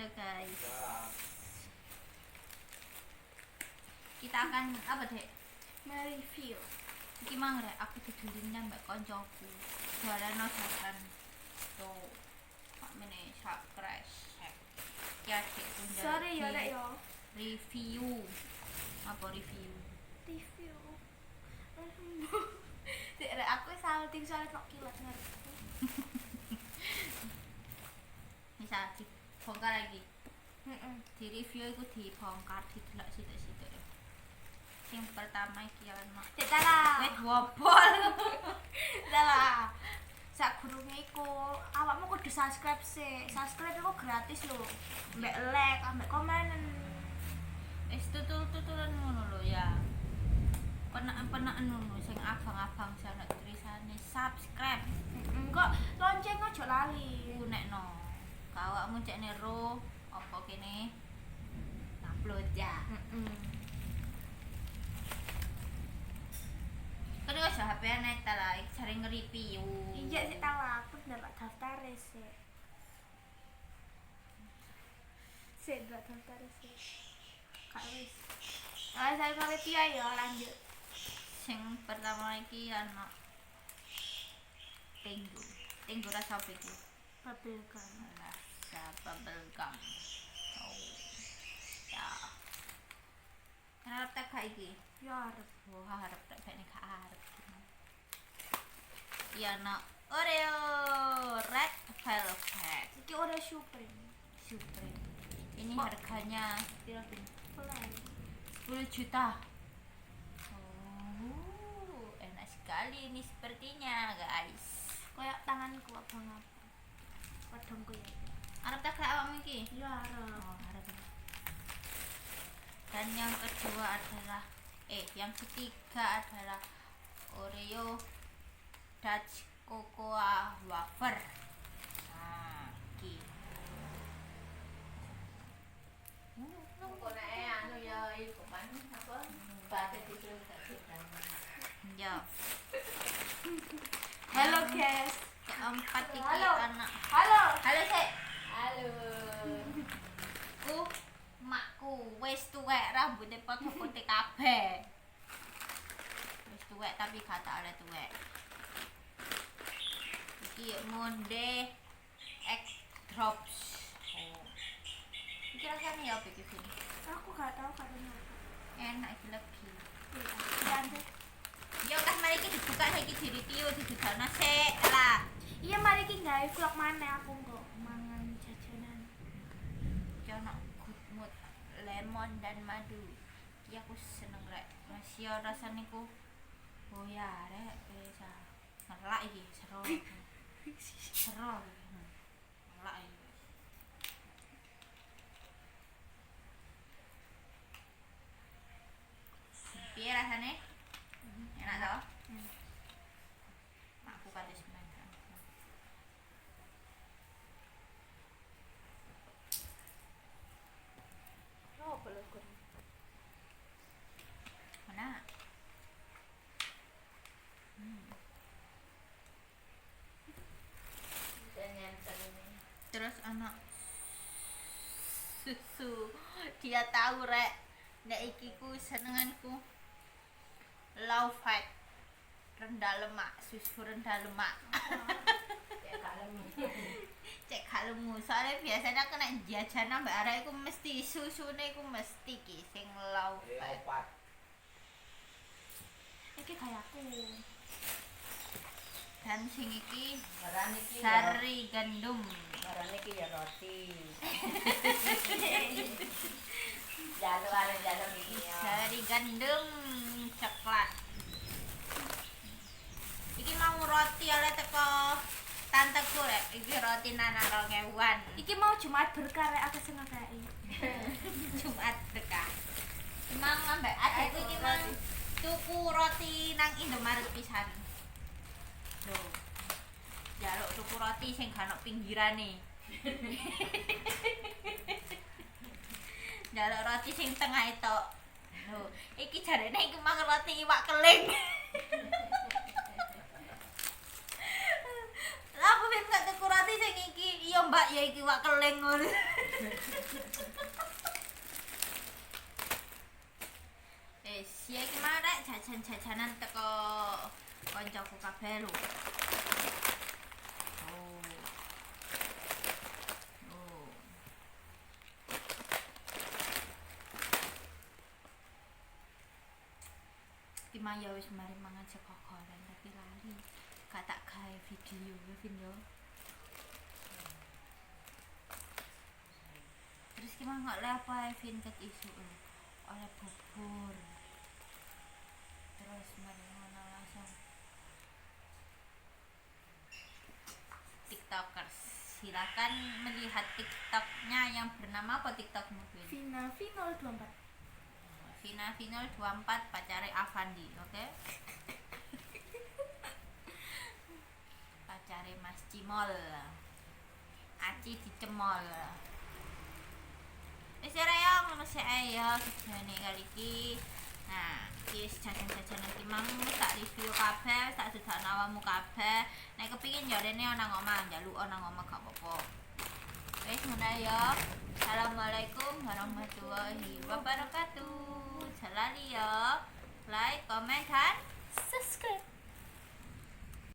Halo guys. Kita akan apa deh? Mereview. Iki mang rek aku didulinya mbak koncoku. Jalano jalan tuh. Kok mene sak crash. Ya cek tunda. Sorry ya rek yo. Review. Apa review? Review. Dek rek aku salting soalnya kok kilat ngerti. Misal dibongkar lagi. Heeh. Di review itu dibongkar didelok sithik-sithik. Yang pertama iki ana. Dek tala. Wet wobol. Tala. Sak gurunge iku awakmu kudu subscribe sih. Subscribe iku gratis lho. Mbek like, ambek komen. Wis tutul-tutulan ngono lho ya. Penak-penaken ngono sing abang-abang sing ana tulisane subscribe. Kok lonceng ojo lali. Ku nekno. Awakmu cek nero apa kene upload ya. Kan wis HP-an nek ta lah sering nge-review. Iya sih tala aku ndelok daftar sih. Sik ndelok daftar sih. Kak wis. Saya nge-review ya lanjut. Sing pertama iki ana Tenggo. Tenggo rasa apa iki? Bubblegum. Rasa bubblegum. Oh. Ya. Kenapa tak kayak iki? Ya arep. Oh, harap tak kayak nek harap. Iya nak Oreo Red Velvet Iki Oreo Supreme. Supreme. Ini Oh. harganya berapa? Play. 10 juta. Oh, enak sekali ini sepertinya guys. Kayak tanganku abang-abang. Padangku ya. Harap tak kayak awakmu iki? Ya arep. Oh, harap. Dan yang kedua adalah yang ketiga adalah Oreo Dutch Cocoa Wafer. Nah, iki. Anu ya iku kan apa? Bate ditulis Ya. Halo guys. Keempat iki Halo. anak. Halo. Halo, Sek. Halo. Ku makku wis tuwek rambutnya putih-putih kabeh. Wis tuwek tapi gak tak oleh tuwek. Iki Monde Egg Drops. Oh. Iki rasanya ya apa iki, Vin? Aku gak tahu katanya apa. Enak iki lagi. Lanjut. Ya kas mari iki dibuka saiki di review didugalno sik lah. Iya mari ki gawe vlog mana aku kok mangan jajanan. Jono good mood lemon dan madu. Iki aku seneng rek. Masih rasane ku oh ya rek bisa ngelak iki seru. Seru. Ngelak iki. Piye rasane? Enak toh? Aku kate semen. Oh, belum. Mana? Dan ini. Terus anak susu dia tahu rek nek iki ku senenganku low fat rendah lemak susu rendah lemak Ya kalem. cek kalemu soalnya biasanya aku nek jajan mbak arek iku mesti susune iku mesti ki sing low fat Opat. Iki kayak aku. dan sing iki Baran iki ya. sari gandum Baran iki ya roti. Jalo iki ya. sari gandum coklat iki mau roti oleh teko tanteku rek iki roti nana 2000-an Iki mau Jumat berkah rek aku sing nggawe. Jumat berkah emang ambek adekku iki mang tuku roti nang Indomaret pisan lho jaluk tuku roti sing gak ono pinggirane jaluk roti sing tengah itu lho iki jarene iku mang roti iwak keling lah aku ben gak tuku roti sing iki. Iya Mbak, ya iki wak keleng ngono. Ya iki mah rek jajan-jajanan teko koncoku kabeh lho. Oh. Oh. Iki mah ya wis mari mangan sego goreng tapi lali. Gak tak gawe video ya Vin yo. Terus ki mah ngok le apa Vin ket isu oleh bubur. Terus mari ngono langsung tiktokers, silakan melihat tiktoknya yang bernama apa tiktokmu Vin? Vina Vinol 24. Vina Vinol 24 pacare Avandi, oke? Pacare Mas Cimol, Aci dicemol. Wis ora ya ngono sik ae ya sejane kali iki. Nah, iki jajan-jajanan iki mang tak review kabeh, tak sedakno awakmu kabeh. Nek kepengin ya rene ana omah, njaluk ana omah gak apa-apa. Wis ngono ae ya. Assalamualaikum warahmatullahi wabarakatuh. Selalu ya. Like, comment, dan Subscribe.